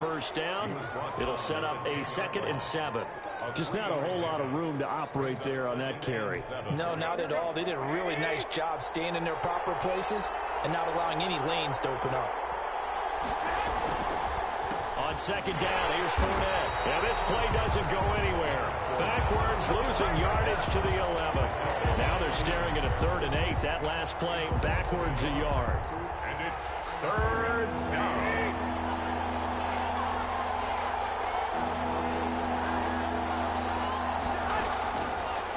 first down. It'll set up a 2nd and 7. Just not a whole lot of room to operate there on that carry. No, not at all. They did a really nice job staying in their proper places and not allowing any lanes to open up. On 2nd down, here's Fournette. Yeah, this play doesn't go anywhere. Backwards, losing yardage to the 11. Now they're staring at a 3rd and 8. That last play, backwards a yard. And it's 3rd down.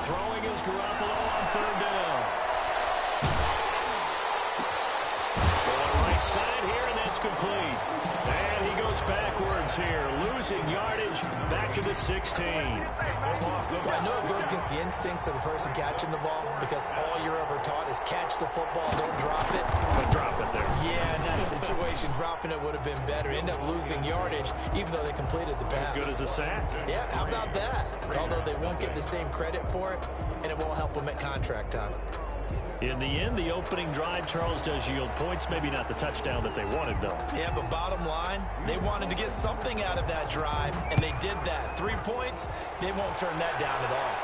Throwing is Garoppolo on 3rd down. Going right side here, and that's complete. And he goes backwards here, losing yardage back to the 16. Well, I know it goes against the instincts of the person catching the ball because all you're ever taught is catch the football, don't drop it. But drop it there. Yeah, in that situation, dropping it would have been better. End up losing yardage, even though they completed the pass. As good as a sack. Yeah, how about that? Although they won't get the same credit for it, and it won't help them at contract time. In the end, the opening drive, Charles, does yield points. Maybe not the touchdown that they wanted, though. Yeah, but bottom line, they wanted to get something out of that drive, and they did that. 3 points, they won't turn that down at all.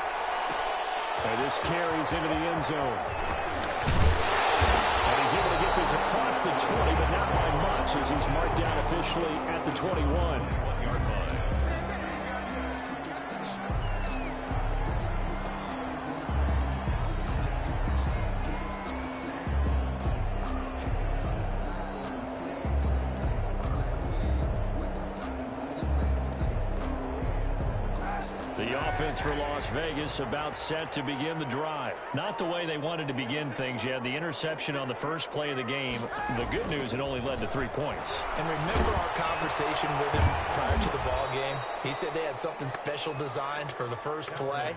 And this carries into the end zone. And he's able to get this across the 20, but not by much as he's marked down officially at the 21. 1-yard line. Offense for Las Vegas about set to begin the drive. Not the way they wanted to begin things. You had the interception on the first play of the game. The good news, it only led to 3 points. And remember our conversation with him prior to the ball game? He said they had something special designed for the first play.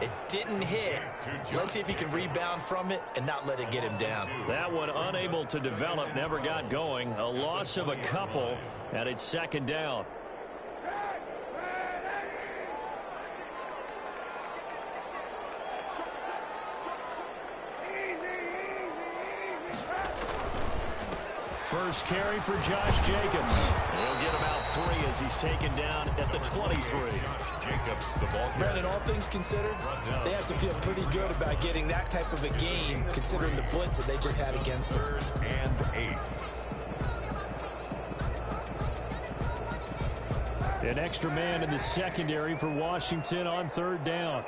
It didn't hit. Let's see if he can rebound from it and not let it get him down. That one unable to develop, never got going. A loss of a couple, and it's 2nd down. First carry for Josh Jacobs. He'll get about 3 as he's taken down at the 23. Jacobs, the ball. Brandon, all things considered, they have to feel pretty good about getting that type of a game considering the blitz that they just had against them. 3rd and 8. An extra man in the secondary for Washington on 3rd down.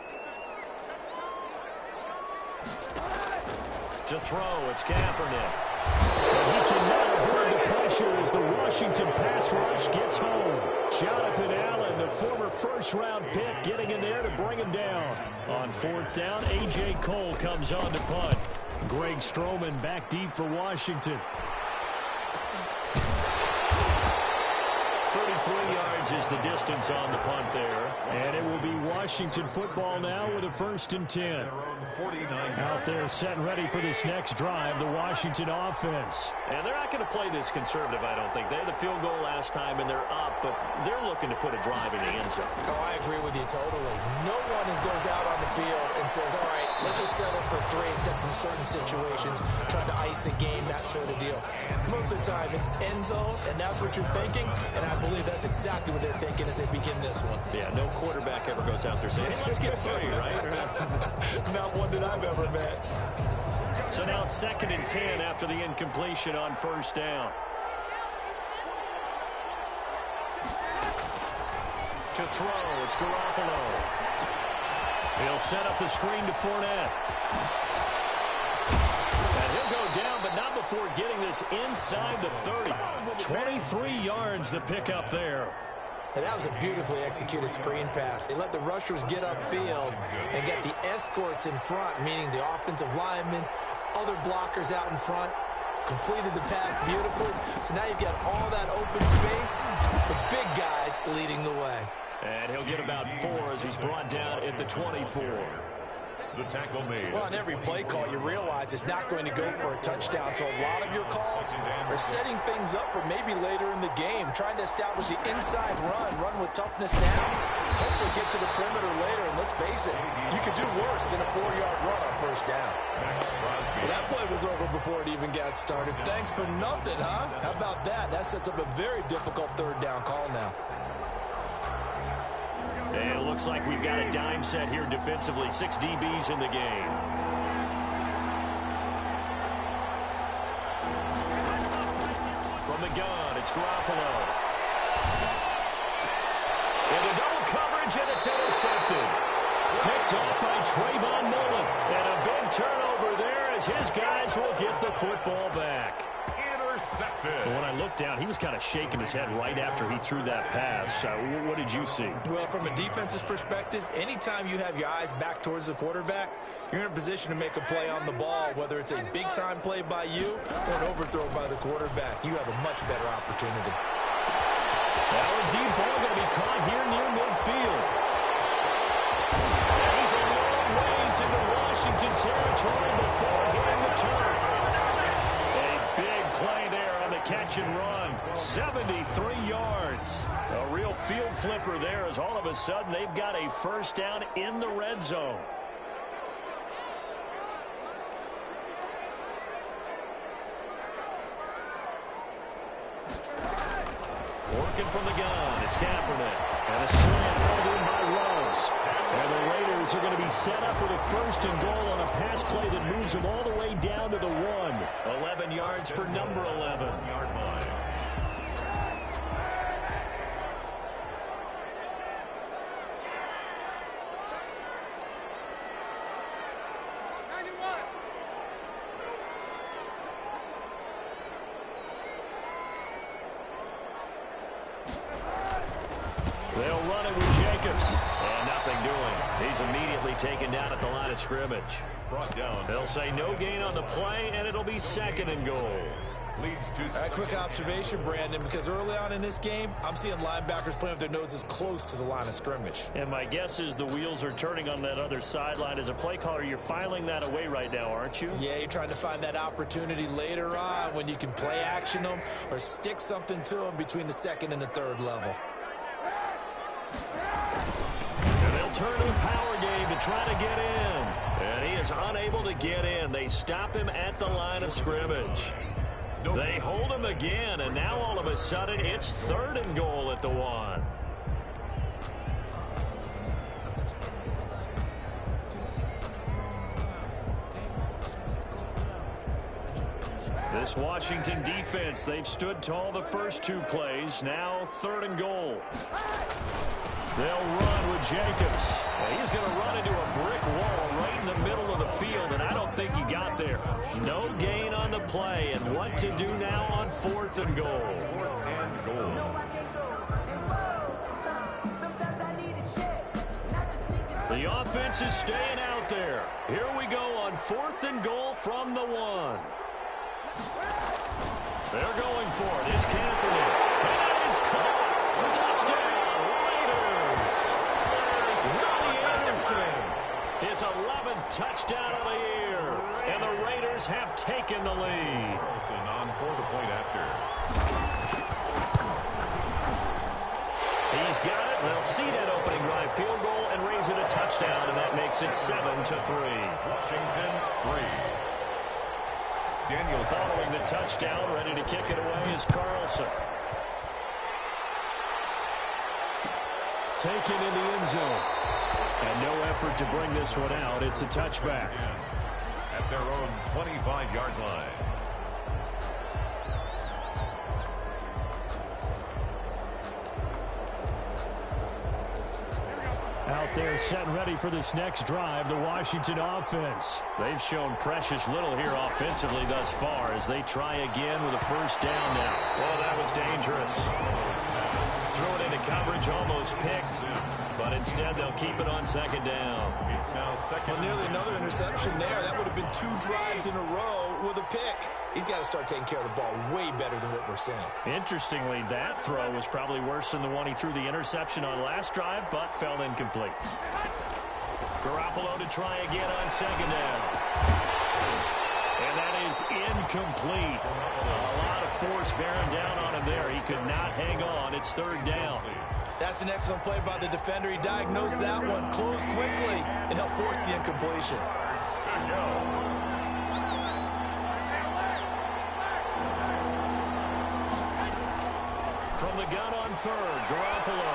To throw, it's Kaepernick. And he cannot avoid the pressure as the Washington pass rush gets home. Jonathan Allen, the former first-round pick, getting in there to bring him down. On 4th down, A.J. Cole comes on to punt. Greg Stroman back deep for Washington. 33 yards is the distance on the punt there. And it will be Washington football now with a 1st and 10. Out there set and ready for this next drive, the Washington offense. And they're not going to play this conservative, I don't think. They had the field goal last time, and they're up, but they're looking to put a drive in the end zone. Oh, I agree with you totally. No one goes out on the field and says, all right, let's just settle for 3, except in certain situations, trying to ice a game, that sort of deal. Most of the time, it's end zone, and that's what you're thinking, and I believe that's exactly what they're thinking as they begin this one. Yeah, no quarterback ever goes out there saying, hey, let's get 3, right? Not one that I've ever met. So now 2nd and 10 after the incompletion on 1st down. To throw, it's Garoppolo. He'll set up the screen to Fournette. And he'll go down, but not before getting this inside the 30. 23 yards the pickup there. And that was a beautifully executed screen pass. They let the rushers get upfield and get the escorts in front, meaning the offensive linemen, other blockers out in front, completed the pass beautifully. So now you've got all that open space, the big guys leading the way. And he'll get about 4 as he's brought down at the 24. The tackle made. Well, on every play call, you realize it's not going to go for a touchdown. So a lot of your calls are setting things up for maybe later in the game, trying to establish the inside run with toughness now. Hopefully get to the perimeter later, and let's face it, you could do worse than a 4-yard run on 1st down. Well, that play was over before it even got started. Thanks for nothing, huh? How about that? That sets up a very difficult 3rd down call now. looks like we've got a dime set here defensively. 6 DBs in the game. From the gun, it's Garoppolo. Into double coverage, and it's intercepted. Picked off by Trayvon Mullen. And a big turnover there as his guys will get the football back. Intercepted. When I looked down, he was kind of shaking his head right after he threw that pass. What did you see? Well, from a defense's perspective, anytime you have your eyes back towards the quarterback, you're in a position to make a play on the ball, whether it's a big-time play by you or an overthrow by the quarterback. You have a much better opportunity. Now a deep ball going to be caught here near midfield. He's a long ways into Washington territory before hitting the turf. A big play there on the catch and run. 73 yards. A real field flipper there as all of a sudden they've got a first down in the red zone. Working from the gun, it's Kaepernick. And a slant pulled in by Rose. And the Raiders are going to be set up with a first and goal on a pass play that moves them all the way down to the 1. 11 yards for number 11. Yard line. They'll run it with Jacobs. And nothing doing. He's immediately taken down at the line of scrimmage. Brought down. They'll say no gain on the play, and it'll be second and goal. Leads to quick observation, Brandon, because early on in this game, I'm seeing linebackers playing with their noses close to the line of scrimmage. And my guess is the wheels are turning on that other sideline. As a play caller, you're filing that away right now, aren't you? Yeah, you're trying to find that opportunity later on when you can play action them or stick something to them between the second and the third level. And they'll turn to the power game to try to get in. And he is unable to get in. They stop him at the line of scrimmage. They hold him again, and now all of a sudden it's third and goal at the 1. This Washington defense, they've stood tall the first 2 plays. Now third and goal. They'll run with Jacobs. He's going to run into a brick wall right in the middle of the field, and I don't think he got there. No gain on the play, and what to do now on fourth and goal. Fourth and goal. The offense is staying out there. Here we go on fourth and goal from the 1. They're going for it. It's Kaepernick. That is caught. Touchdown. His 11th touchdown of the year, and the Raiders have taken the lead. Carlson on for the point after. He's got it. They'll see that opening drive field goal and raise it a touchdown, and that makes it 7-3. Washington 3. Daniel following the touchdown, ready to kick it away is Carlson. Taken in the end zone. And no effort to bring this one out. It's a touchback. At their own 25-yard line. Out there set and ready for this next drive, the Washington offense. They've shown precious little here offensively thus far as they try again with a first down now. Well, that was dangerous. Throw it into coverage, almost picked. But instead, they'll keep it on second down. It's now second. Well, nearly another interception there. That would have been 2 drives in a row with a pick. He's got to start taking care of the ball way better than what we're seeing. Interestingly, that throw was probably worse than the one he threw the interception on last drive, but fell incomplete. Garoppolo to try again on second down. And that is incomplete. A lot of force bearing down on him there. He could not hang on. It's third down. That's an excellent play by the defender. He diagnosed that one, closed quickly, and helped force the incompletion. From the gun on third, Garoppolo.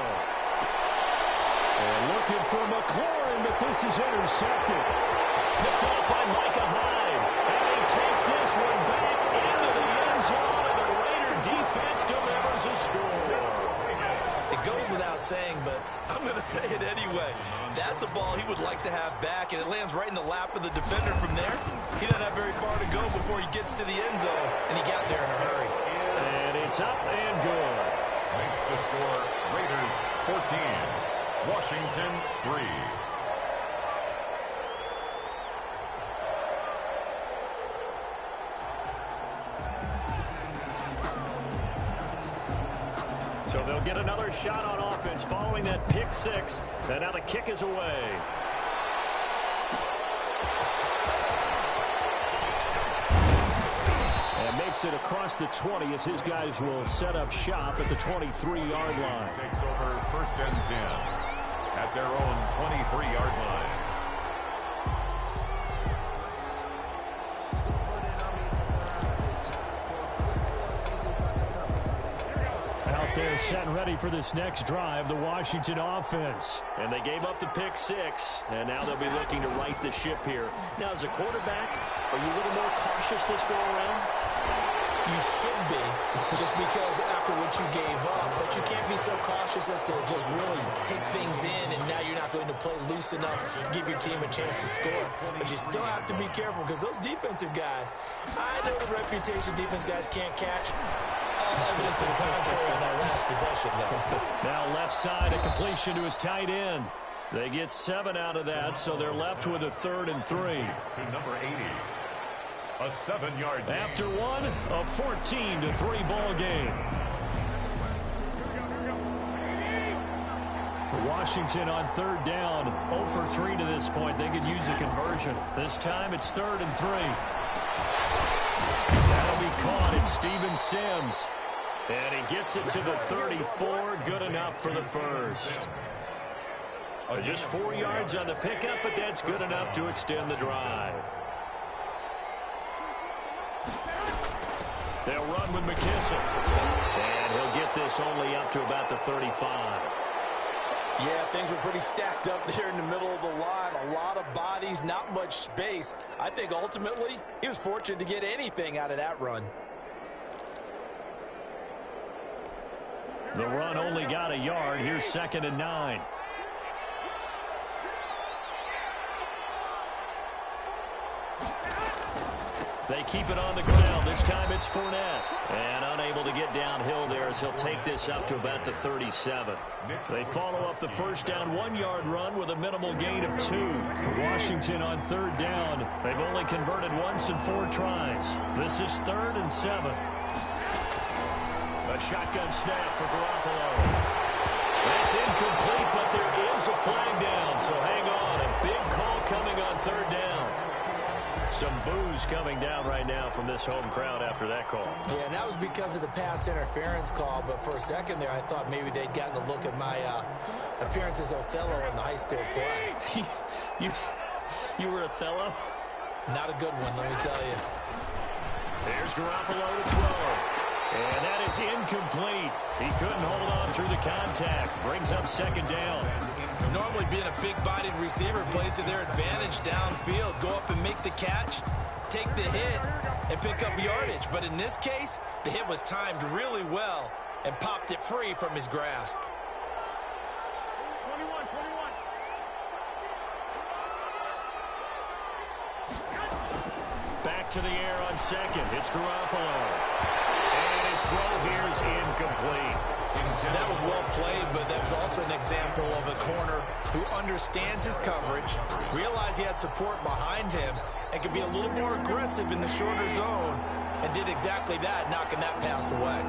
And looking for McLaurin, but this is intercepted. Picked off by Micah Hyde. And he takes this one back into the end zone, and the Raider defense delivers a score. It goes without saying, but I'm going to say it anyway. That's a ball he would like to have back, and it lands right in the lap of the defender from there. He doesn't have very far to go before he gets to the end zone, and he got there in a hurry. And it's up and good. Makes the score Raiders 14, Washington 3. So they'll get another shot on offense following that pick six. And now the kick is away. And makes it across the 20 as his guys will set up shop at the 23-yard line. Takes over 1st and 10 at their own 23-yard line. Out there set and ready for this next drive, the Washington offense. And they gave up the pick six, and now they'll be looking to right the ship here. Now, as a quarterback, are you a little more cautious this go around? You should be, just because after what you gave up, but you can't be so cautious as to just really take things in, and now you're not going to play loose enough to give your team a chance to score. But you still have to be careful, because those defensive guys, I know the reputation defense guys can't catch. All evidence to the contrary in that last possession, though. Now left side, a completion to his tight end. They get 7 out of that, so they're left with a 3rd and 3. To number 80. A 7-yard gain. After one, a 14-3 ball game. Washington on 3rd down, 0 for 3 to this point. They could use a conversion. This time it's 3rd and 3. That'll be caught. It's Steven Sims. And he gets it to the 34. Good enough for the first. Just 4 yards on the pickup, but that's good enough to extend the drive. They'll run with McKissick. And he'll get this only up to about the 35. Yeah, things were pretty stacked up there in the middle of the line. A lot of bodies, not much space. I think ultimately he was fortunate to get anything out of that run. The run only got a yard. Here's 2nd and 9. They keep it on the ground. This time it's Fournette. And unable to get downhill there as he'll take this up to about the 37. They follow up the first down 1-yard run with a minimal gain of 2. Washington on 3rd down. They've only converted once in 4 tries. This is 3rd and 7. A shotgun snap for Garoppolo. That's incomplete, but there is a flag down, so hang on. A big call coming on 3rd down. Some boos coming down right now from this home crowd after that call. Yeah, and that was because of the pass interference call, but for a second there I thought maybe they'd gotten a look at my appearance as Othello in the high school play. You were Othello? Not a good one, let me tell you. There's Garoppolo to throw. And that is incomplete. He couldn't hold on through the contact. Brings up 2nd down. Normally being a big-bodied receiver plays to their advantage downfield. Go up and make the catch, take the hit, and pick up yardage. But in this case, the hit was timed really well and popped it free from his grasp. 21. Back to the air on 2nd. It's Garoppolo. And his throw here is incomplete. That was well played, but that was also an example of a corner who understands his coverage, realized he had support behind him, and could be a little more aggressive in the shorter zone, and did exactly that, knocking that pass away.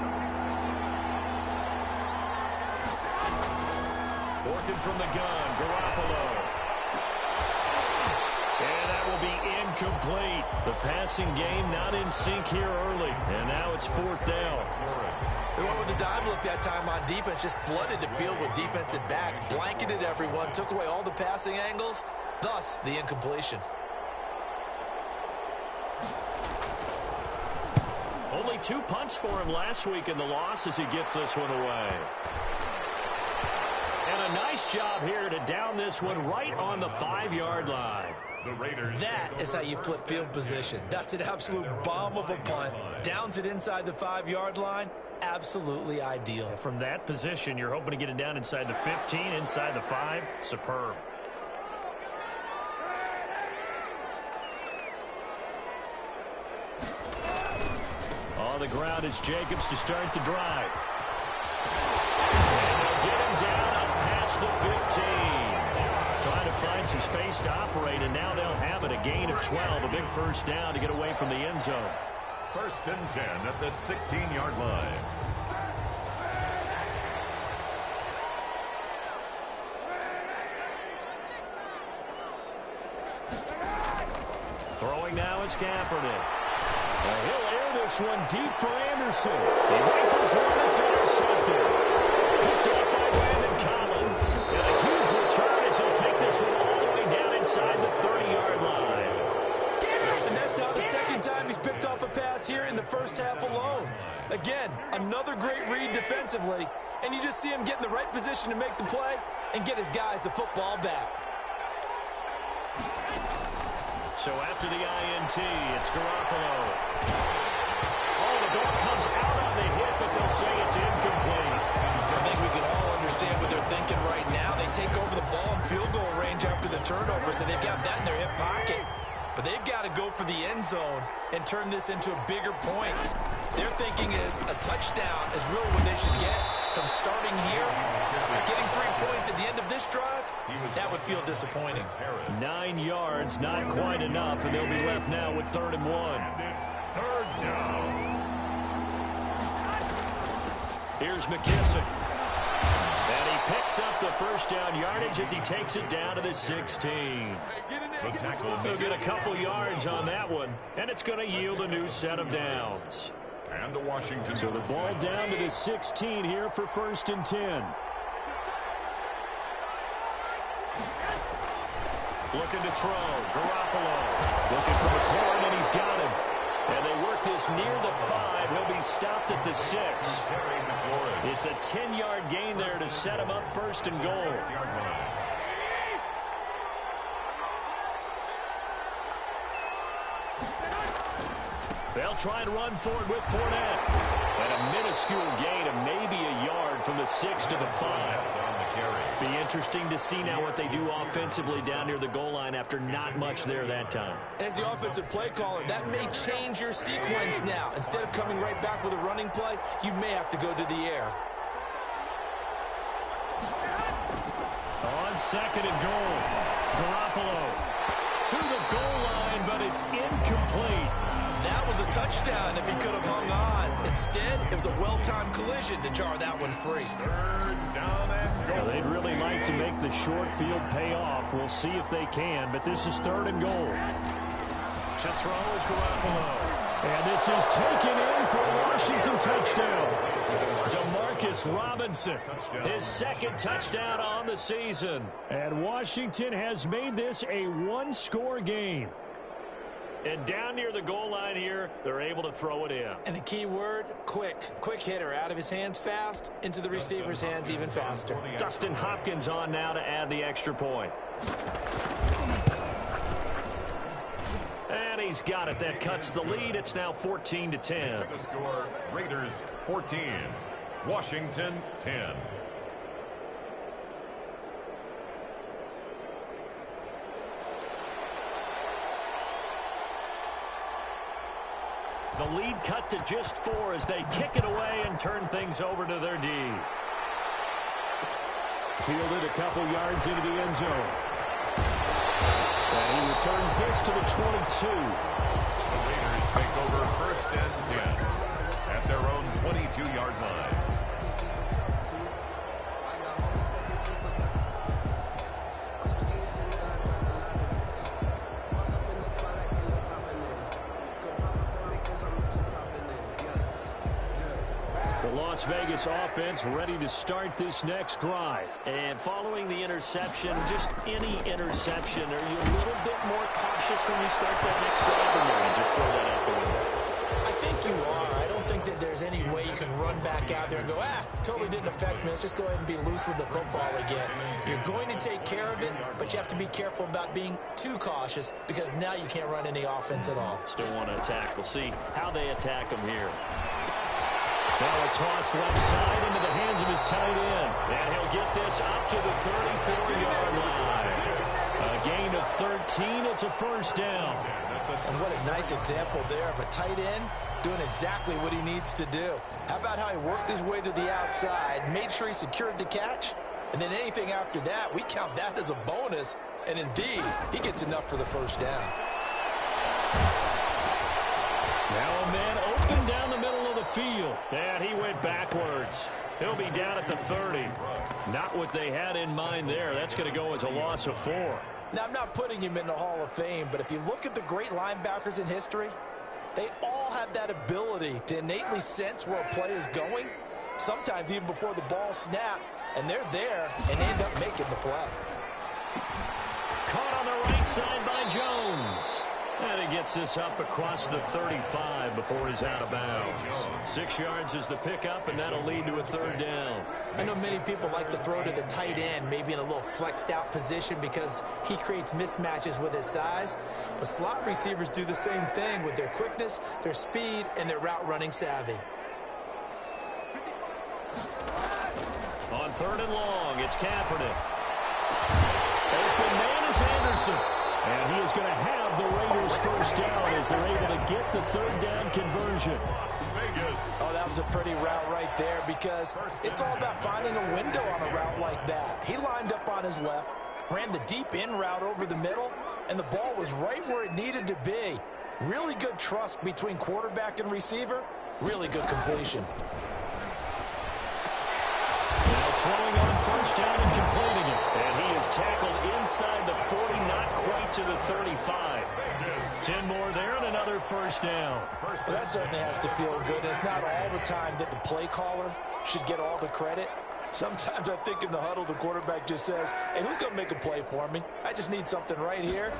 Working from the gun, Garoppolo. And that will be incomplete. The passing game not in sync here early. And now it's 4th down. They went with the dime look that time on defense, just flooded the field with defensive backs, blanketed everyone, took away all the passing angles, thus the incompletion. Only 2 punts for him last week in the loss as he gets this one away. And a nice Nice job here to down this one right on the 5-yard line. The Raiders. That is how you flip field position. That's an absolute bomb of a punt. Downs it inside the 5-yard line. Absolutely ideal. From that position, you're hoping to get it down inside the 15, inside the 5. Superb. On the ground, it's Jacobs to start the drive. And they'll get him down up past the 15. Trying to find some space to operate, and now they'll have it. A gain of 12, a big first down to get away from the end zone. 1st and 10 at the 16-yard line. Throwing now is Kaepernick. He'll air this one deep for Anderson. He rifles one that's intercepted. Picked up by Landon Collins. And a huge return as he'll take this one all the way down inside the 30-yard line. And that's not the second time he's picked off a pass here in the first half alone. Again, another great read defensively. And you just see him get in the right position to make the play and get his guys the football back. So after the INT, it's Garoppolo. Oh, the ball comes out on the hit, but they'll say it's incomplete. I think we can all understand what they're thinking right now. They take over the ball in field goal range after the turnover, so they've got that in their hip pocket. But they've got to go for the end zone and turn this into bigger points. Their thinking is a touchdown is really what they should get from starting here. Getting 3 points at the end of this drive, that would feel disappointing. 9 yards, not quite enough, and they'll be left now with 3rd and 1. And it's 3rd down. Here's McKissick. And he picks up the first down yardage as he takes it down to the 16. The tackle. He'll get a couple yards on that one, and it's going to yield a new set of downs. And the Washington. So the ball down to the 16 here for 1st and 10. Looking to throw. Garoppolo. Looking for McLaurin, and he's got him. And they work this near the 5. He'll be stopped at the 6. It's a 10-yard gain there to set him up 1st and goal. They'll try and run forward with Fournette. And a minuscule gain of maybe a yard from the 6 to the 5. Be interesting to see now what they do offensively down near the goal line after not much there that time. As the offensive play caller, that may change your sequence now. Instead of coming right back with a running play, you may have to go to the air. On 2nd and goal, Garoppolo to the goal line, but it's incomplete. That was a touchdown if he could have hung on. Instead, it was a well-timed collision to jar that one free. 3rd down and goal. Now, they'd really like to make the short field pay off. We'll see if they can, but this is 3rd and goal. To throw is Garoppolo. And this is taken in for a Washington touchdown. Demarcus Robinson, his 2nd touchdown on the season. And Washington has made this a one-score game. And down near the goal line here, they're able to throw it in. And the key word, quick. Quick hitter. Out of his hands fast, into the receiver's hands even faster. Dustin Hopkins on now to add the extra point. And he's got it. That cuts the lead. It's now 14-10. The score, Raiders 14, Washington 10. The lead cut to just 4 as they kick it away and turn things over to their D. Fielded a couple yards into the end zone. And he returns this to the 22. The Raiders take over 1st and 10 at their own 22-yard line. Las Vegas offense ready to start this next drive. And following the interception, just any interception, are you a little bit more cautious when you start that next drive, or no, you just throw that out the window? I think you are. I don't think that there's there's any way you can run back out there and go, totally didn't affect me. Let's just go ahead and be loose with the football again. You're going to take care of it, but you have to be careful about being too cautious because now you can't run any offense at all. Still want to attack. We'll see how they attack him here. Now a toss left side into the hands of his tight end. And he'll get this up to the 34-yard line. A gain of 13. It's a first down. And what a nice example there of a tight end doing exactly what he needs to do. How about how he worked his way to the outside, made sure he secured the catch, and then anything after that, we count that as a bonus. And indeed, he gets enough for the first down. Now a man open down the middle of the field. And he went backwards. He'll be down at the 30. Not what they had in mind there. That's going to go as a loss of 4. Now, I'm not putting him in the Hall of Fame, but if you look at the great linebackers in history, they all have that ability to innately sense where a play is going, sometimes even before the ball snapped, and they're there and end up making the play. Caught on the right side by Jones. And he gets this up across the 35 before he's out of bounds. 6 yards is the pickup, and that'll lead to a third down. I know many people like to throw to the tight end, maybe in a little flexed out position because he creates mismatches with his size. But slot receivers do the same thing with their quickness, their speed, and their route running savvy. On 3rd and long, it's Kaepernick. Open man is Anderson. And he is going to have the Raiders first down as they're able to get the third down conversion. Oh, that was a pretty route right there because it's all about finding a window on a route like that. He lined up on his left, ran the deep in route over the middle, and the ball was right where it needed to be. Really good trust between quarterback and receiver. Really good completion. Now throwing on first down and completing it. And he is tackled inside the 40, not quite to the 35. 10 more there and another first down. Well, that certainly has to feel good. It's not all the time that the play caller should get all the credit. Sometimes I think in the huddle, the quarterback just says, hey, who's going to make a play for me? I just need something right here.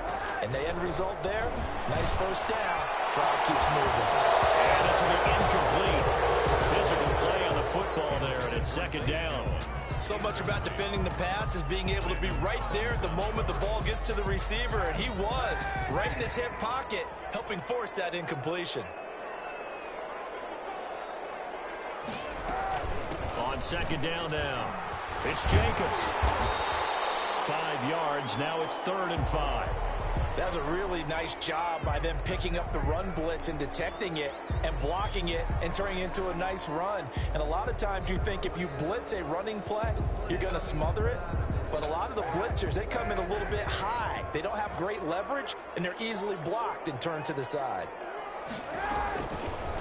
And the end result there, nice first down. Drive keeps moving. And this will be incomplete. Physical play on the football there, and it's second down. So much about defending the pass is being able to be right there at the moment the ball gets to the receiver, and he was right in his hip pocket, helping force that incompletion. On second down now, it's Jacobs. 5 yards, now it's 3rd and 5. That was a really nice job by them picking up the run blitz and detecting it and blocking it and turning it into a nice run. And a lot of times you think if you blitz a running play, you're going to smother it. But a lot of the blitzers, they come in a little bit high. They don't have great leverage, and they're easily blocked and turned to the side.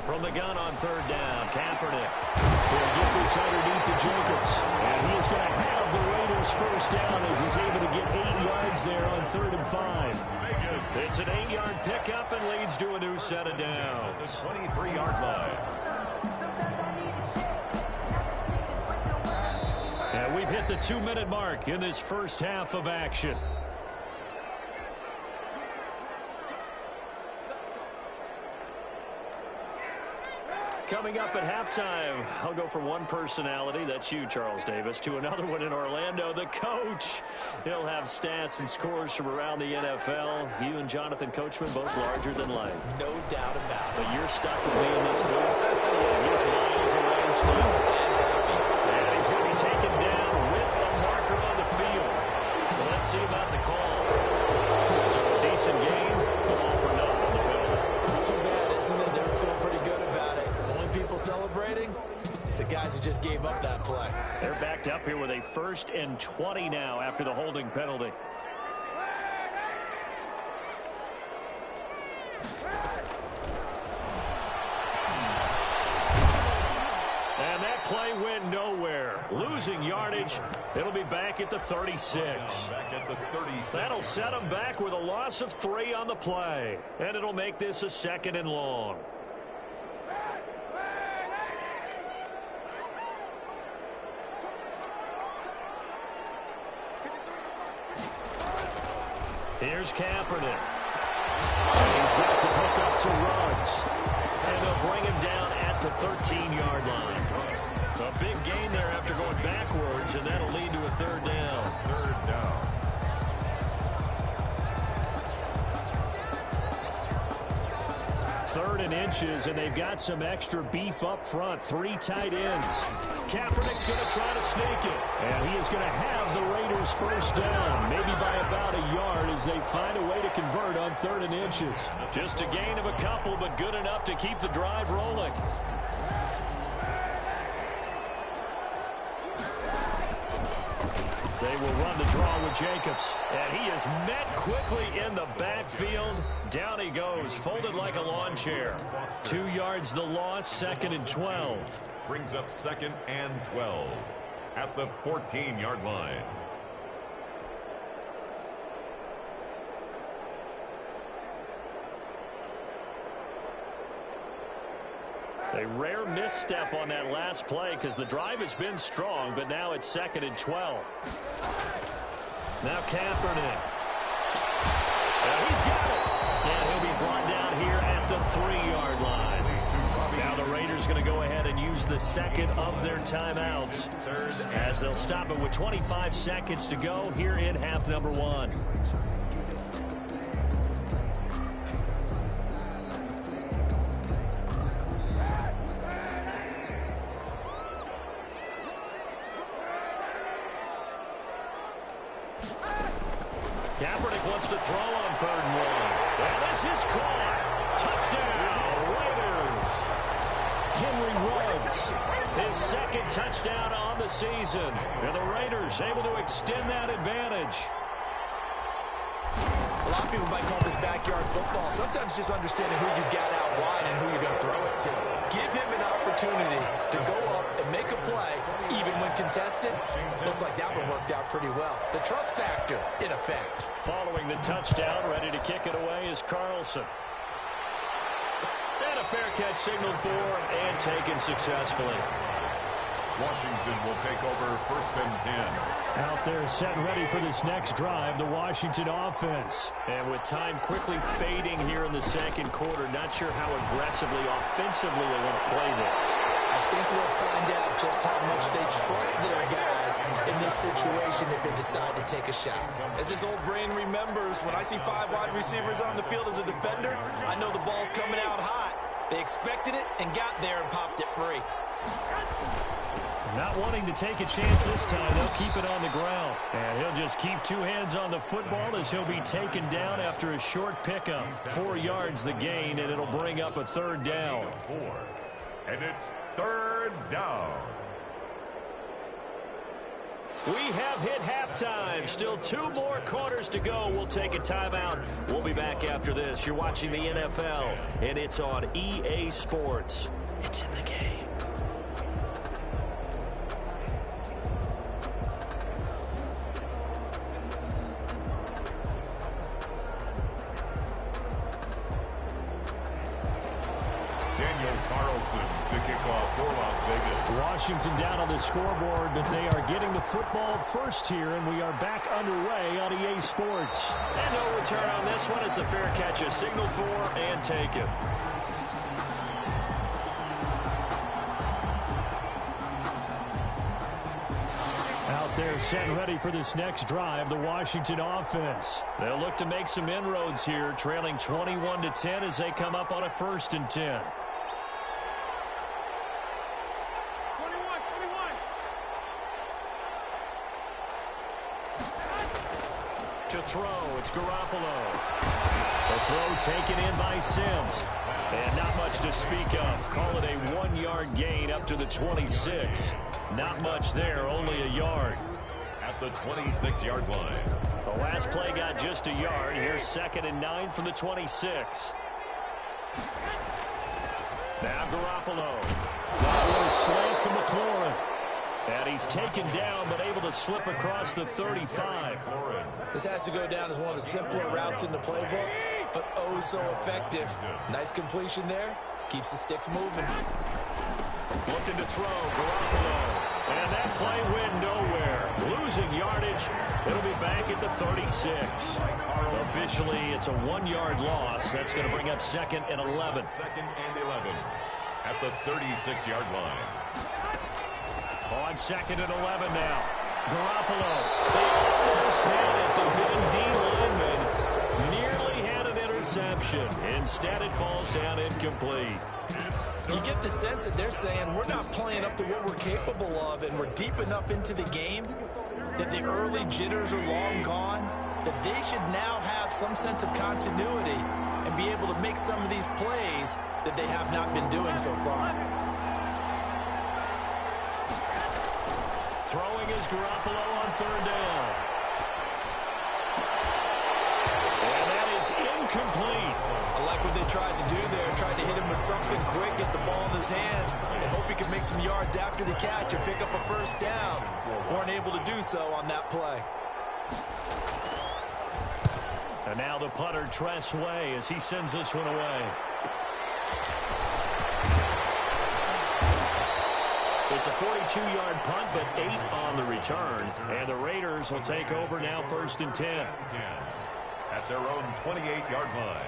From the gun on 3rd down, Kaepernick will get this underneath to Jacobs. And he is going to have the Raiders first down as he's able to get 8 yards there on 3rd and 5. It's an 8-yard pickup and leads to a new set of downs. 23-yard line. And we've hit the 2-minute mark in this first half of action. Coming up at halftime, I'll go from one personality, that's you, Charles Davis, to another one in Orlando, the coach. He'll have stats and scores from around the NFL. You and Jonathan Coachman, both larger than life. No doubt about it. But you're stuck with me in this booth. His miles away and stuff. And he's going to be taken down with a marker on the field. So let's see about the call. So a decent game, but all for naught on the penalty. It's too bad, isn't it? They're feeling pretty good about it. People celebrating, the guys who just gave up that play. They're backed up here with a 1st and 20 now after the holding penalty. And that play went nowhere. Losing yardage. It'll be back at the 36. That'll set them back with a loss of 3 on the play. And it'll make this a 2nd and long. Here's Kaepernick. And he's got the pick up to Ruggs. And they'll bring him down at the 13-yard line. A big gain there after going backwards, and that'll lead to a third down. Third down. Third and inches, and they've got some extra beef up front. 3 tight ends. Kaepernick's going to try to sneak it. And he is going to have the Raiders first down, maybe by about a yard as they find a way to convert on 3rd and inches. Just a gain of a couple, but good enough to keep the drive rolling. They will run the draw with Jacobs. And he is met quickly in the backfield. Down he goes, folded like a lawn chair. 2 yards the loss, 2nd and 12. Brings up 2nd and 12 at the 14-yard line. A rare misstep on that last play because the drive has been strong, but now it's 2nd and 12. Now Kaepernick. And he's got it. And he'll be brought down here at the 3-yard line. Now the Raiders going to go ahead and use the second of their timeouts as they'll stop it with 25 seconds to go here in half number 1. Kaepernick wants to throw on 3rd and 1. And this is caught. Touchdown, Raiders. Henry Ruggs, his 2nd touchdown on the season. And the Raiders able to extend that advantage. A lot of people might call this backyard football. Sometimes just understanding who you got out wide and who you're going to throw it to. Give him an opportunity to go up and make a play, even when contested. Looks like that one worked out pretty well. The trust factor, in effect. Following the touchdown, ready to kick it away is Carlson. And a fair catch signaled for and taken successfully. Washington will take over 1st and 10. Out there set and ready for this next drive, the Washington offense. And with time quickly fading here in the 2nd quarter, not sure how aggressively, offensively they want to play this. I think we'll find out just how much they trust their guys in this situation if they decide to take a shot. As his old brain remembers, when I see 5 wide receivers on the field as a defender, I know the ball's coming out hot. They expected it and got there and popped it free. Not wanting to take a chance this time, they'll keep it on the ground. And he'll just keep 2 hands on the football as he'll be taken down after a short pickup. 4 yards the gain, and it'll bring up a 3rd down. 4. And it's 3rd down. We have hit halftime. Still 2 more quarters to go. We'll take a timeout. We'll be back after this. You're watching the NFL, and it's on EA Sports. It's in the game. Washington down on the scoreboard, but they are getting the football first here, and we are back underway on EA Sports. And no return on this one as the fair catch is signaled for and taken. Out there set and ready for this next drive, the Washington offense. They'll look to make some inroads here, trailing 21-10 as they come up on a 1st and 10. To throw, it's Garoppolo. The throw taken in by Sims. And not much to speak of. Call it a 1-yard gain up to the 26. Not much there, only a yard. At the 26-yard line. The last play got just a yard. Here's 2nd and 9 from the 26. Now Garoppolo. That was slant to McLaurin. And he's taken down, but able to slip across the 35. This has to go down as one of the simpler routes in the playbook, but oh so effective. Nice completion there. Keeps the sticks moving. Looking to throw, Garoppolo. And that play went nowhere. losing yardage. It'll be back at the 36. Officially, it's a 1-yard loss. That's going to bring up 2nd and 11. 2nd and 11 at the 36-yard line. On 2nd and 11 now. Garoppolo. They almost had it. The big D lineman nearly had an interception. Instead, it falls down incomplete. You get the sense that they're saying we're not playing up to what we're capable of, and we're deep enough into the game that the early jitters are long gone, that they should now have some sense of continuity and be able to make some of these plays that they have not been doing so far. Throwing is Garoppolo on 3rd down. And that is incomplete. I like what they tried to do there, tried to hit him with something quick, get the ball in his hands, and hope he can make some yards after the catch and pick up a 1st down. Weren't able to do so on that play. And now the punter, Tress Way, as he sends this one away. It's a 42-yard punt, but 8 on the return. And the Raiders will take over now 1st and 10. At their own 28-yard line.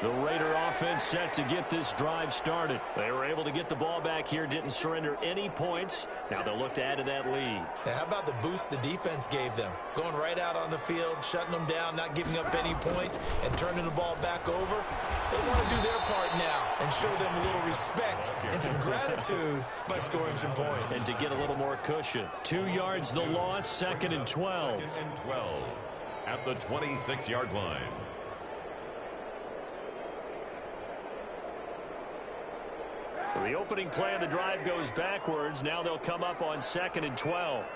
The Raider offense set to get this drive started. They were able to get the ball back here, didn't surrender any points. Now they'll look to add to that lead. How about the boost the defense gave them? Going right out on the field, shutting them down, not giving up any points, and turning the ball back over. They want to do their part now and show them a little respect and some gratitude by scoring some points. And to get a little more cushion. 2 yards the loss, 2nd and 12. 2nd and 12 at the 26-yard line. So the opening play of the drive goes backwards. Now they'll come up on 2nd and 12.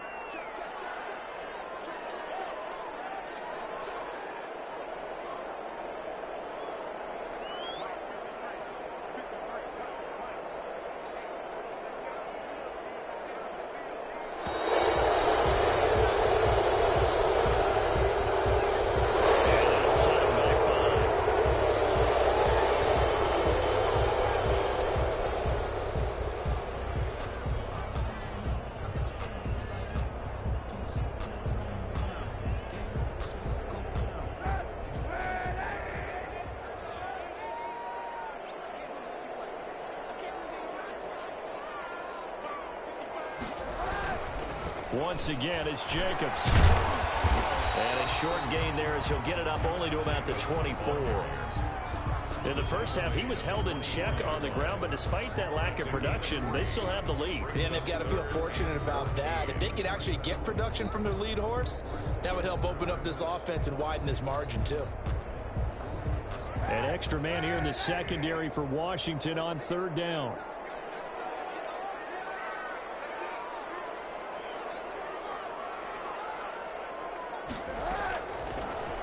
Once again, it's Jacobs. And a short gain there as he'll get it up only to about the 24. In the first half, he was held in check on the ground, but despite that lack of production, they still have the lead. Yeah, and they've got to feel fortunate about that. If they could actually get production from their lead horse, that would help open up this offense and widen this margin, too. An extra man here in the secondary for Washington on 3rd down.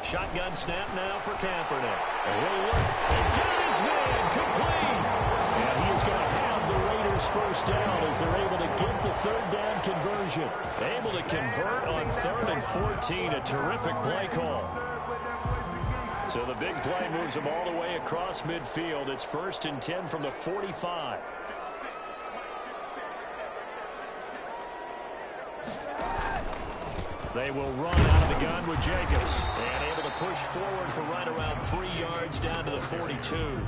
Shotgun snap now for Kaepernick. And he'll look and get his man complete. And he is going to have the Raiders 1st down as they're able to get the 3rd down conversion. Able to convert on 3rd and 14. A terrific play call. So the big play moves them all the way across midfield. It's 1st and 10 from the 45. They will run out of the gun with Jacobs. And able to push forward for right around 3 yards down to the 42.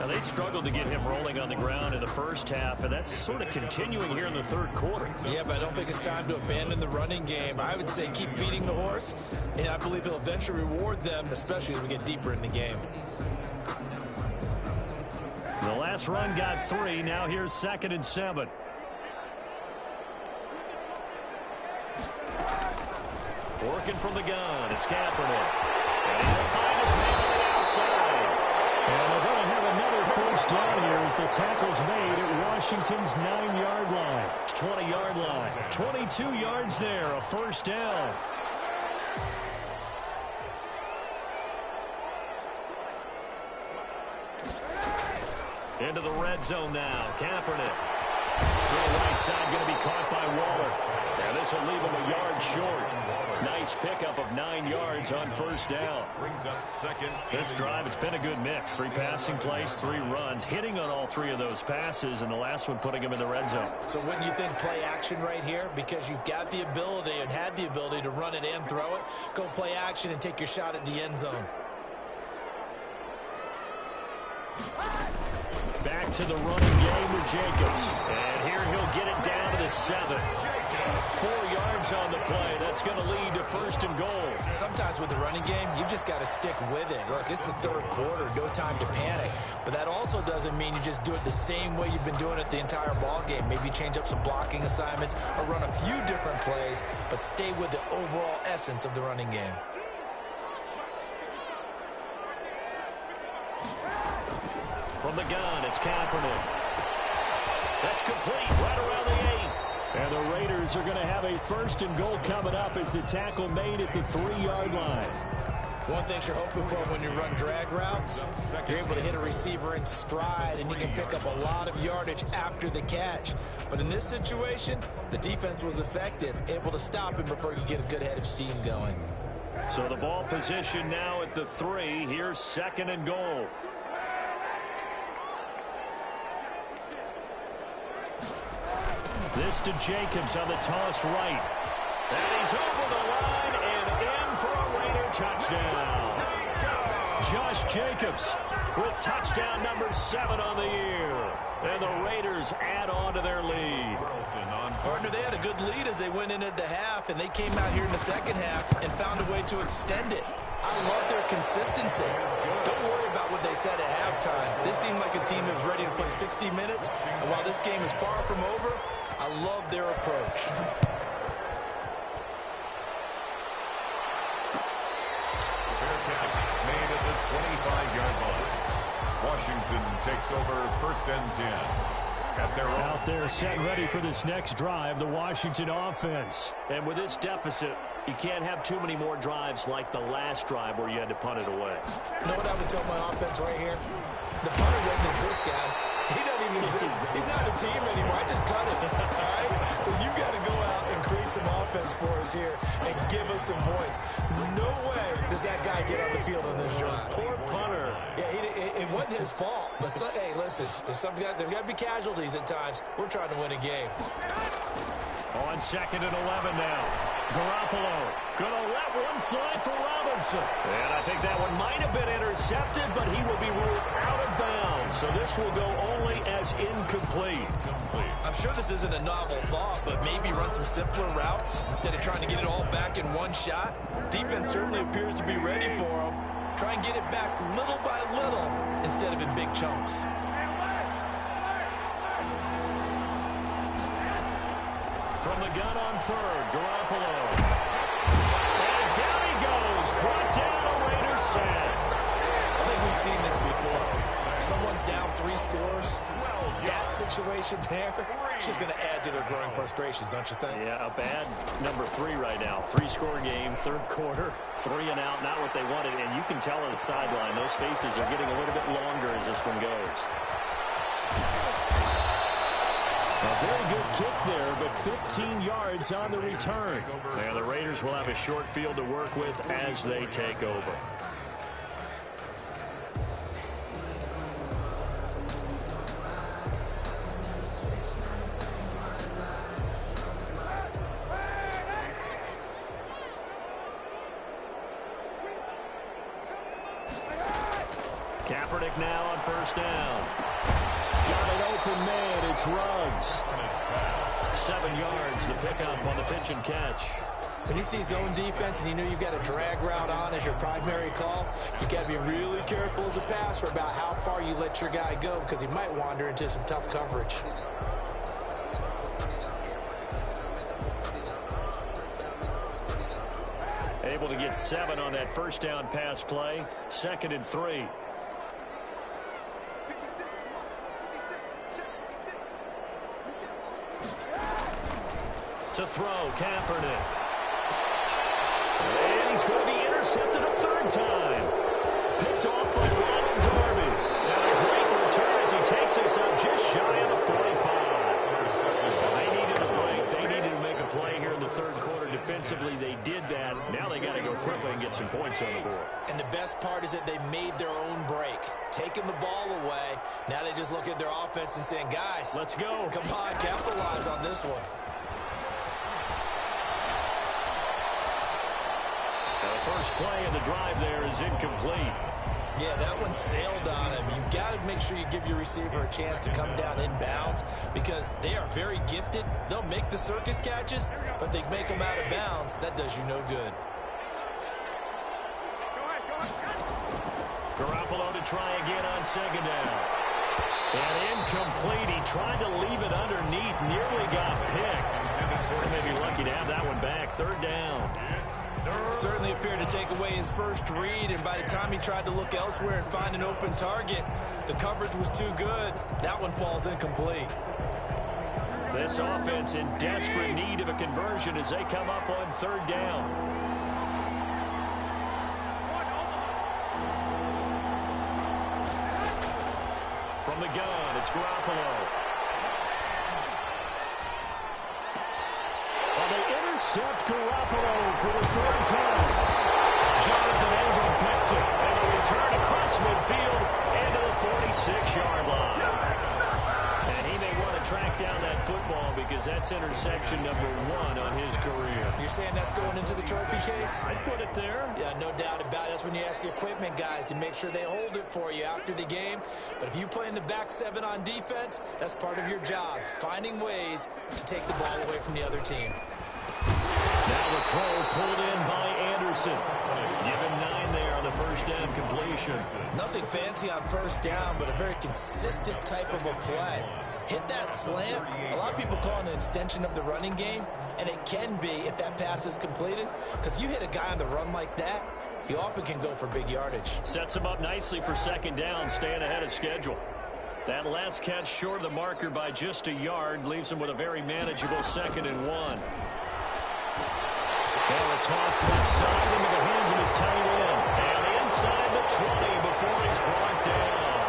Now, they struggled to get him rolling on the ground in the first half, and that's sort of continuing here in the 3rd quarter. Yeah, but I don't think it's time to abandon the running game. I would say keep feeding the horse, and I believe he'll eventually reward them, especially as we get deeper in the game. The last run got 3. Now here's 2nd and 7. Working from the gun, it's Kaepernick. And he'll find his man on the outside. And they're going to have another 1st down here as the tackle's made at Washington's 9-yard line. 20-yard line. 22 yards there, a 1st down. Into the red zone now. Kaepernick. Throw right side going to be caught by Waller. And this will leave him a yard short. Nice pickup of 9 yards on first down. Brings up second. This drive, it's been a good mix. 3 passing plays, 3 runs, hitting on all 3 of those passes, and the last one putting him in the red zone. So wouldn't you think play action right here? Because you've got the ability and had the ability to run it and throw it. Go play action and take your shot at the end zone. Back to the running game with Jacobs. And here he'll get it down to the 7. 4 yards on the play. That's going to lead to first and goal. Sometimes with the running game, you've just got to stick with it. Look, it's the third quarter, no time to panic. But that also doesn't mean you just do it the same way you've been doing it the entire ball game. Maybe change up some blocking assignments or run a few different plays, but stay with the overall essence of the running game. From the gun, it's Kaepernick. That's complete, right around the 8. And the Raiders are going to have a first and goal coming up as the tackle made at the 3-yard line. One thing you're hoping for when you run drag routes, you're able to hit a receiver in stride, and you can pick up a lot of yardage after the catch. But in this situation, the defense was effective, able to stop him before he could get a good head of steam going. So the ball position now at the 3. Here's second and goal. This to Jacobs on the toss right. And he's over the line and in for a Raider touchdown. Josh Jacobs with touchdown number 7 on the year. And the Raiders add on to their lead. Partner, they had a good lead as they went in at the half, and they came out here in the second half and found a way to extend it. I love their consistency. Don't worry about what they said at halftime. This seemed like a team that was ready to play 60 minutes. And while this game is far from over, I love their approach. Fair catch made at the 25-yard line. Washington takes over first and 10. Out there set ready for this next drive, the Washington offense. And with this deficit, you can't have too many more drives like the last drive where you had to punt it away. You know what I would tell my offense right here? The punter doesn't exist, guys. He doesn't even exist. He's not a team anymore. I just cut him. All right? So you've got to go out and create some offense for us here and give us some points. No way does that guy get on the field on this drive. Poor punter. Yeah, it wasn't his fault. But hey, listen, there's got to be casualties at times. We're trying to win a game. On second and 11 now. Garoppolo gonna let one fly for Robinson. And I think that one might have been intercepted, but he will be ruled out of bounds. So this will go only as incomplete. I'm sure this isn't a novel thought, but maybe run some simpler routes instead of trying to get it all back in one shot. Defense certainly appears to be ready for him. Try and get it back little by little instead of in big chunks. From the gun on third, Garoppolo. And down he goes. Brought down a Raiders sack. I think we've seen this before. Someone's down 3 scores. That situation there, it's just going to add to their growing frustrations, don't you think? Yeah, a bad number 3 right now. 3-score game, third quarter, 3 and out, not what they wanted. And you can tell on the sideline, those faces are getting a little bit longer as this one goes. A very good kick there, but 15 yards on the return. And the Raiders will have a short field to work with as they take over. Kaepernick now on first down. Got an open man, it's Ruggs. 7 yards, the pickup on the pitch and catch. When you see zone defense and you know you've got a drag route on as your primary call, you got to be really careful as a passer about how far you let your guy go because he might wander into some tough coverage. Able to get 7 on that first down pass play. 2nd and 3. To throw, Kaepernick. And he's going to be intercepted a 3rd time. Picked off by Ronald Darby. And a great return as he takes us up just shy of the 45. defensively they did that. Now they got to go quickly and get some points on the board. And the best part is that they made their own break. Taking the ball away, now they just look at their offense and saying, guys, let's go. Come on, capitalize on this one. The first play of the drive there is incomplete. Yeah, that one sailed on him. You've got to make sure you give your receiver a chance to come down inbounds because they are very gifted. They'll make the circus catches, but they make them out of bounds. That does you no good. Garoppolo to try again on second down. And incomplete. He tried to leave it underneath. Nearly got picked. They may be lucky to have that one back. Third down. Certainly appeared to take away his first read, and by the time he tried to look elsewhere and find an open target, the coverage was too good. That one falls incomplete. This offense in desperate need of a conversion as they come up on third down. From the gun, it's Garoppolo. Well, they intercept Garoppolo for the third time. Jonathan Abram picks it, and a return across midfield into the 46-yard line. And he may want to track down that football because that's interception number 1 on his career. You're saying that's going into the trophy case? I'd put it there. Yeah, no doubt about it. That's when you ask the equipment guys to make sure they hold it for you after the game. But if you play in the back 7 on defense, that's part of your job, finding ways to take the ball away from the other team. Now the throw pulled in by Anderson. Give him 9 there on the first down completion. Nothing fancy on first down, but a very consistent type of a play. Hit that slant. A lot of people call it an extension of the running game, and it can be if that pass is completed, because you hit a guy on the run like that, he often can go for big yardage. Sets him up nicely for second down, staying ahead of schedule. That last catch short of the marker by just a yard leaves him with a very manageable 2nd and 1. And a toss left side into the hands of his tight end. And inside the 20 before he's brought down.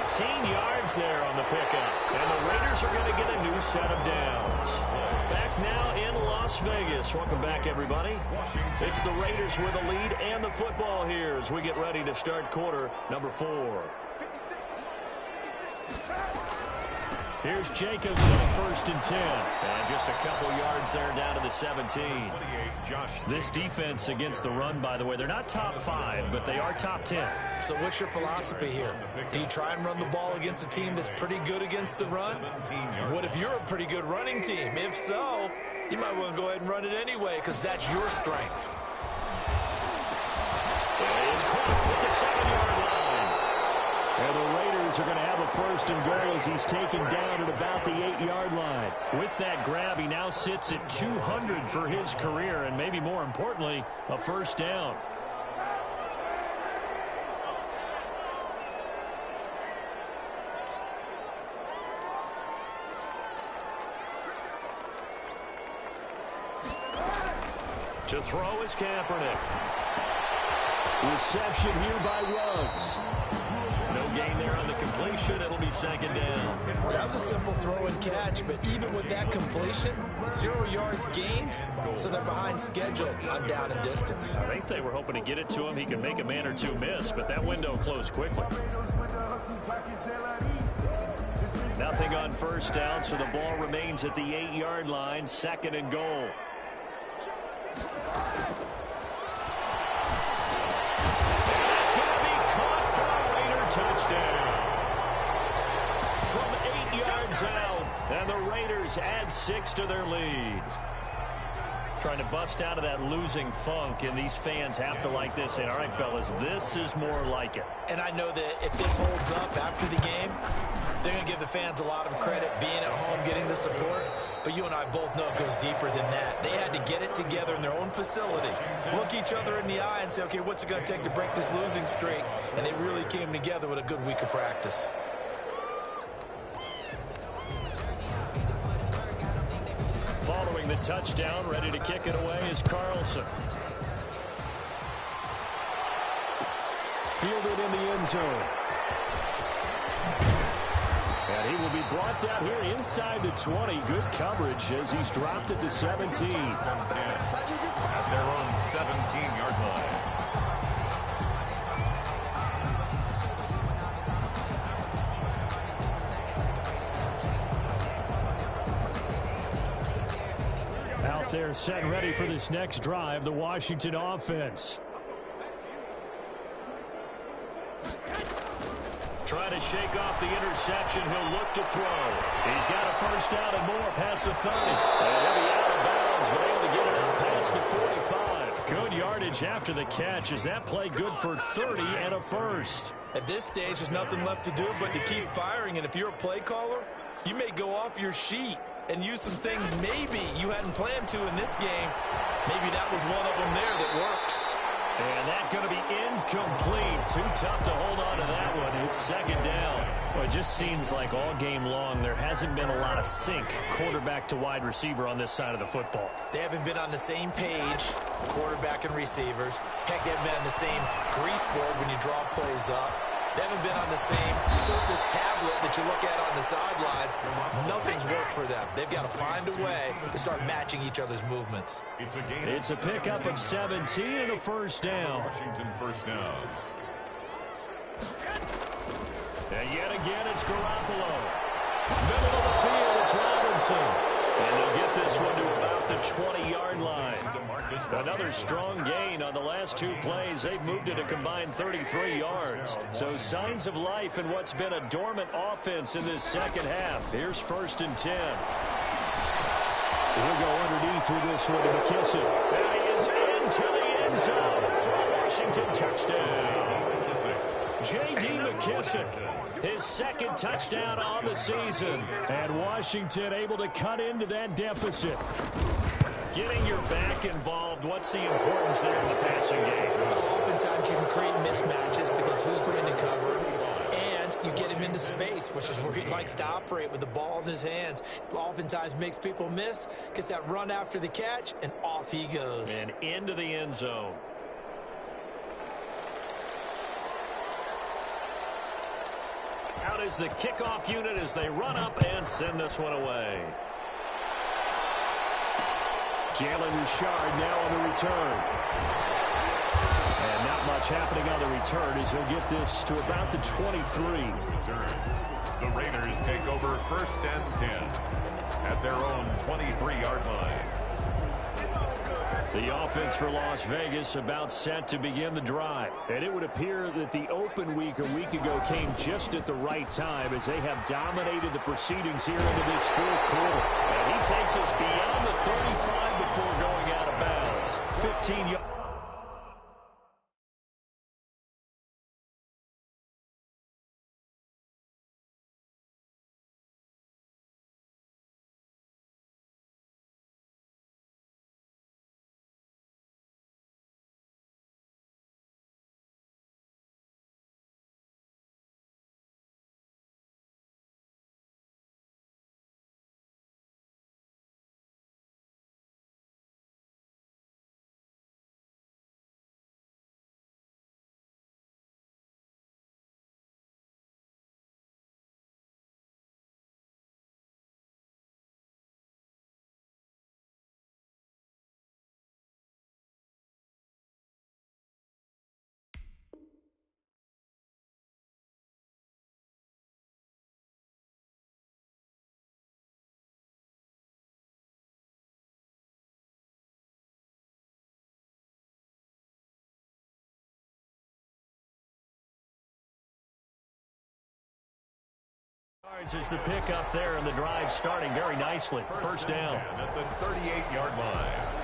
19 yards there on the pickup. And the Raiders are going to get a new set of downs. Back now in Las Vegas. Welcome back, everybody. It's the Raiders with the lead and the football here as we get ready to start quarter number 4. Here's Jacobs on first and 10. And just a couple yards there down to the 17. This defense against the run, by the way, they're not top 5, but they are top 10. So what's your philosophy here? Do you try and run the ball against a team that's pretty good against the run? What if you're a pretty good running team? If so, you might want to go ahead and run it anyway because that's your strength. It's caught at the 7-yard line. And the Raiders are going to have a first and goal as he's taken down at about the 8-yard line. With that grab, he now sits at 200 for his career, and maybe more importantly, a first down. To throw is Kaepernick. Reception here by Ruggs. No gain there on the completion. It'll be second down. That was a simple throw and catch, but even with that completion, 0 yards gained, so they're behind schedule on down and distance. I think they were hoping to get it to him. He could make a man or two miss, but that window closed quickly. Nothing on first down, so the ball remains at the 8-yard line, second and goal. Touchdown. From 8 yards out, and the Raiders add 6 to their lead. Trying to bust out of that losing funk, and these fans have to like this. And all right, fellas, this is more like it. And I know that if this holds up after the game, they're going to give the fans a lot of credit being at home, getting the support. But you and I both know it goes deeper than that. They had to get it together in their own facility, look each other in the eye and say, okay, what's it going to take to break this losing streak? And they really came together with a good week of practice. Following the touchdown, ready to kick it away is Carlson. Fielded in the end zone. And he will be brought down here inside the 20. Good coverage as he's dropped at the 17. At their own 17-yard line. Out there set ready for this next drive, the Washington offense. Trying to shake off the interception. He'll look to throw. He's got a first down and more past the 30. And he'll be out of bounds, but able to get it out past the 45. Good yardage after the catch. Is that play good for 30 and a first? At this stage, there's nothing left to do but to keep firing. And if you're a play caller, you may go off your sheet and use some things maybe you hadn't planned to in this game. Maybe that was one of them there that worked. And that's going to be incomplete. Too tough to hold on to that one. It's second down. Well, it just seems like all game long there hasn't been a lot of sync quarterback to wide receiver on this side of the football. They haven't been on the same page, quarterback and receivers. Heck, they haven't been on the same grease board when you draw plays up. They haven't been on the same surface tablet that you look at on the sidelines. Nothing's worked for them. They've got to find a way to start matching each other's movements. It's a pickup of 17 and a first down. Washington first down. And yet again, it's Garoppolo. Middle of the field, it's Robinson. And they'll get this one to about the 20-yard line. Another strong gain on the last two plays. They've moved it a combined 33 yards. So signs of life in what's been a dormant offense in this second half. Here's first and 10. We'll go underneath with this one to McKissick. And he is into the end zone for a Washington touchdown. J.D. McKissick, his second touchdown on the season. And Washington able to cut into that deficit. Getting your back involved, what's the importance there in the passing game? Oftentimes you can create mismatches because who's going to cover him, and you get him into space, which is where he likes to operate with the ball in his hands. It oftentimes makes people miss, gets that run after the catch, and off he goes. And into the end zone. Out is the kickoff unit as they run up and send this one away. Jalen Richard now on the return. And not much happening on the return as he'll get this to about the 23. The Raiders take over first and 10 at their own 23-yard line. The offense for Las Vegas about set to begin the drive. And it would appear that the open week a week ago came just at the right time as they have dominated the proceedings here into this fourth quarter. And he takes us beyond the 35 before going out of bounds. 15 yards. Is the pick up there, and the drive starting very nicely. First down. At the 38-yard line.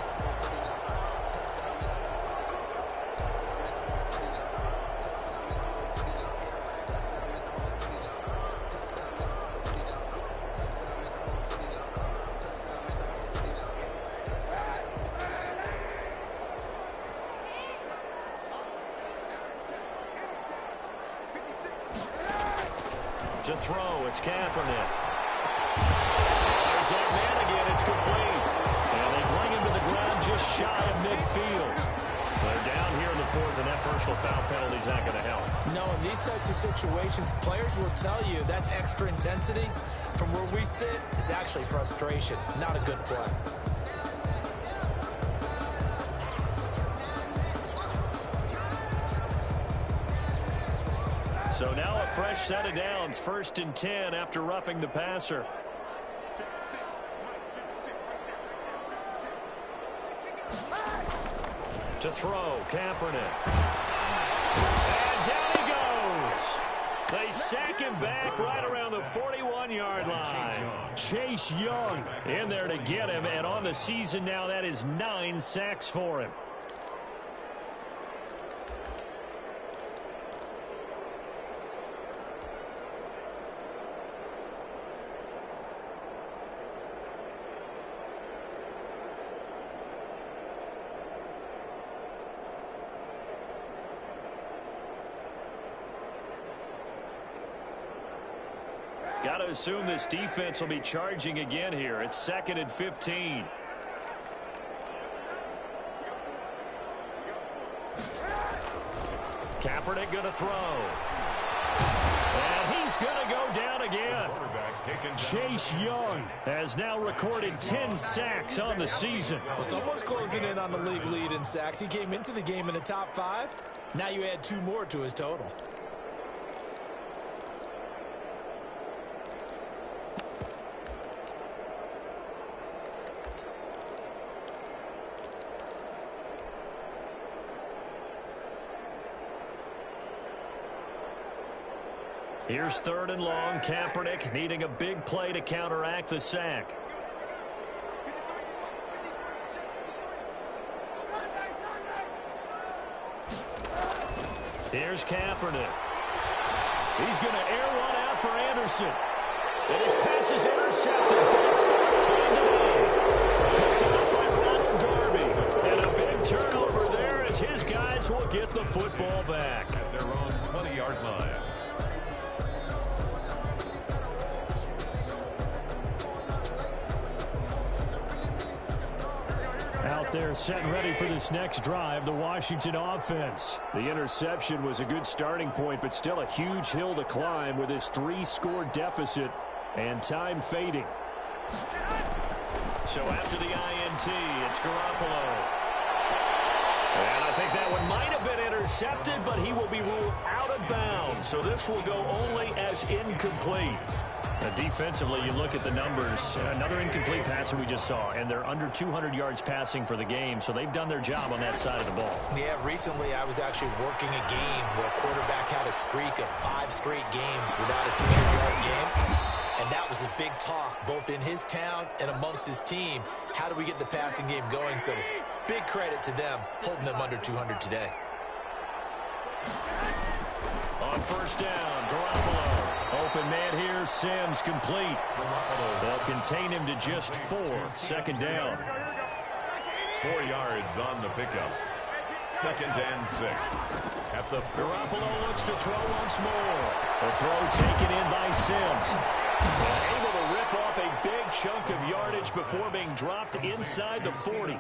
To throw, it's Kaepernick. There's that man again, it's complete. And they bring him to the ground just shy of midfield. They're down here in the fourth, and that personal foul penalty is not going to help. No, in these types of situations, players will tell you that's extra intensity. From where we sit, it's actually frustration, not a good play. So now a fresh set of downs, 1st and 10 after roughing the passer. To throw, Kaepernick. And down he goes. They sack him back right around the 41-yard line. Chase Young in there to get him, and on the season now, that is 9 sacks for him. Got to assume this defense will be charging again here. It's 2nd and 15. Kaepernick going to throw. And he's going to go down again. Chase Young has now recorded 10 sacks on the season. Well, someone's closing in on the league lead in sacks. He came into the game in the top 5. Now you add 2 more to his total. Here's 3rd and long. Kaepernick needing a big play to counteract the sack. Here's Kaepernick. He's going to air one out for Anderson. And his pass is intercepted for the 4th time today. Picked off by Ronald Darby. And a big turnover there as his guys will get the football back. At their own 20-yard line. Out there set and ready for this next drive, the Washington offense. The interception was a good starting point, but still a huge hill to climb with this 3-score deficit and time fading. So after the INT, it's Garoppolo. And I think that one might have been intercepted, but he will be ruled out of bounds. So this will go only as incomplete. Defensively, you look at the numbers. Another incomplete passer we just saw, and they're under 200 yards passing for the game, so they've done their job on that side of the ball. Yeah, recently I was actually working a game where a quarterback had a streak of 5 straight games without a 200-yard game, and that was a big talk both in his town and amongst his team. How do we get the passing game going? So big credit to them holding them under 200 today. On 1st down, Garoppolo. Open man here, Sims complete. They'll contain him to just 4. 2nd down. 4 yards on the pickup. 2nd and 6. At the Garoppolo looks to throw once more. A throw taken in by Sims. Able to rip off a big chunk of yardage before being dropped inside the 40.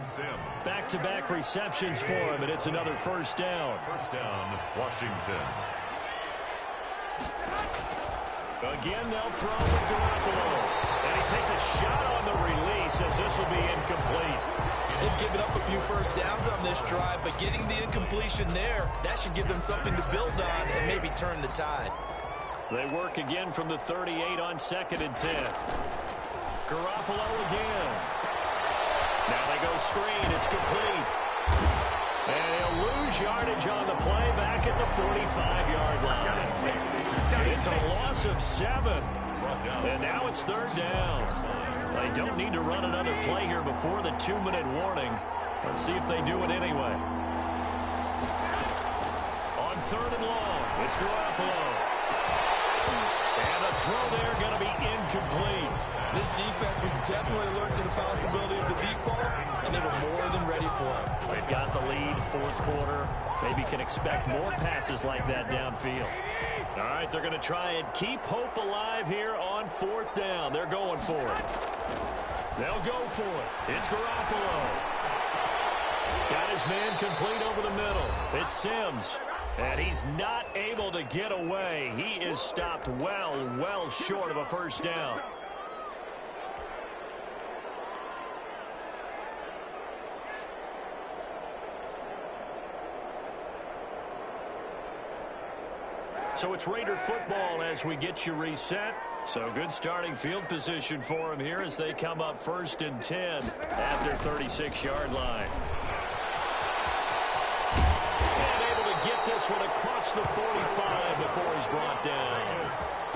Back-to-back receptions for him, and it's another 1st down. 1st down, Washington. Again, they'll throw with Garoppolo. And he takes a shot on the release as this will be incomplete. They've given up a few 1st downs on this drive, but getting the incompletion there, that should give them something to build on and maybe turn the tide. They work again from the 38 on 2nd and 10. Garoppolo again. Now they go screen. It's complete. And he'll lose yardage on the play back at the 45-yard line. It's a loss of 7. And now it's 3rd down. They don't need to run another play here before the 2-minute warning. Let's see if they do it anyway. On 3rd and long, it's Garoppolo. And a throw there going to be incomplete. This defense was definitely alert to the possibility of the deep ball, and they were more than ready for it. They've got the lead, 4th quarter. Maybe can expect more passes like that downfield. All right, they're going to try and keep hope alive here on 4th down. They're going for it. They'll go for it. It's Garoppolo. Got his man complete over the middle. It's Sims. And he's not able to get away. He is stopped well short of a first down. So it's Raider football as we get you reset. So good starting field position for him here as they come up 1st and 10 at their 36-yard line. Get this one across the 45 before he's brought down.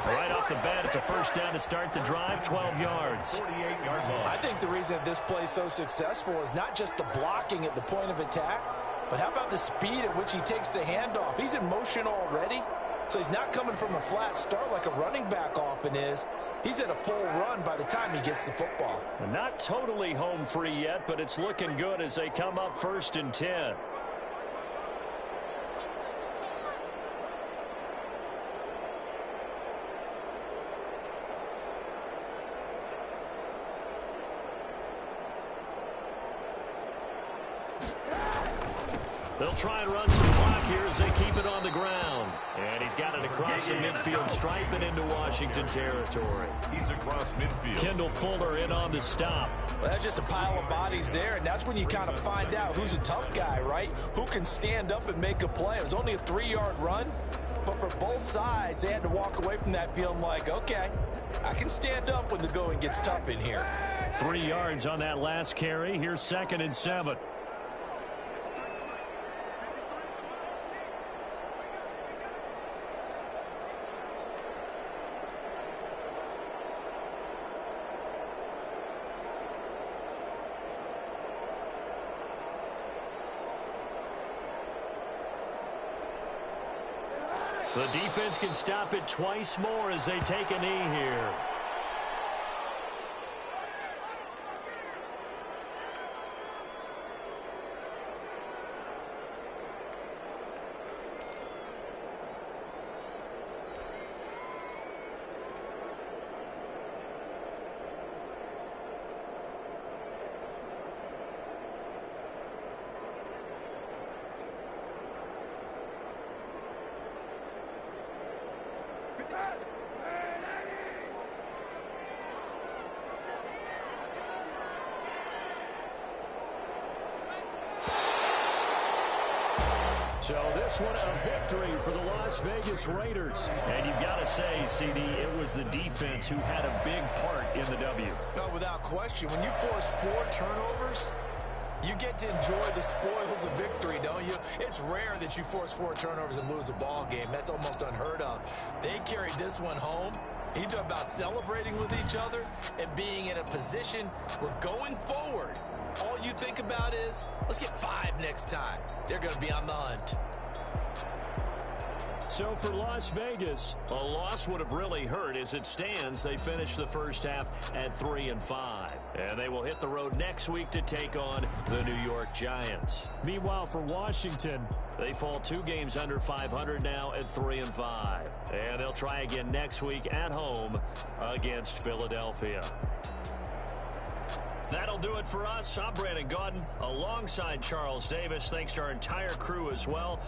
Right off the bat, it's a first down to start the drive, 12 yards. 48-yard line. I think the reason that this play is so successful is not just the blocking at the point of attack, but how about the speed at which he takes the handoff? He's in motion already, so he's not coming from a flat start like a running back often is. He's at a full run by the time he gets the football. Not totally home free yet, but it's looking good as they come up 1st and 10. They'll try and run some clock here as they keep it on the ground. And he's got it across the midfield stripe and into Washington territory. He's across midfield. Kendall Fuller in on the stop. Well, that's just a pile of bodies there, and that's when you kind of find out who's a tough guy, right? Who can stand up and make a play. It was only a 3-yard run, but for both sides, they had to walk away from that feeling like, okay, I can stand up when the going gets tough in here. 3 yards on that last carry. Here's 2nd and 7. The defense can stop it twice more as they take a knee here. So this one a victory for the Las Vegas Raiders. And you've got to say, CD, it was the defense who had a big part in the W. No, without question. When you force 4 turnovers, you get to enjoy the spoils of victory, don't you? It's rare that you force 4 turnovers and lose a ball game. That's almost unheard of. They carried this one home. You talk about celebrating with each other and being in a position where going forward, all you think about is, let's get 5 next time. They're going to be on the hunt. So for Las Vegas, a loss would have really hurt. As it stands, they finished the first half at 3-5. And they will hit the road next week to take on the New York Giants. Meanwhile, for Washington, they fall 2 games under 500 now at 3-5. And they'll try again next week at home against Philadelphia. That'll do it for us. I'm Brandon Gaudin alongside Charles Davis. Thanks to our entire crew as well.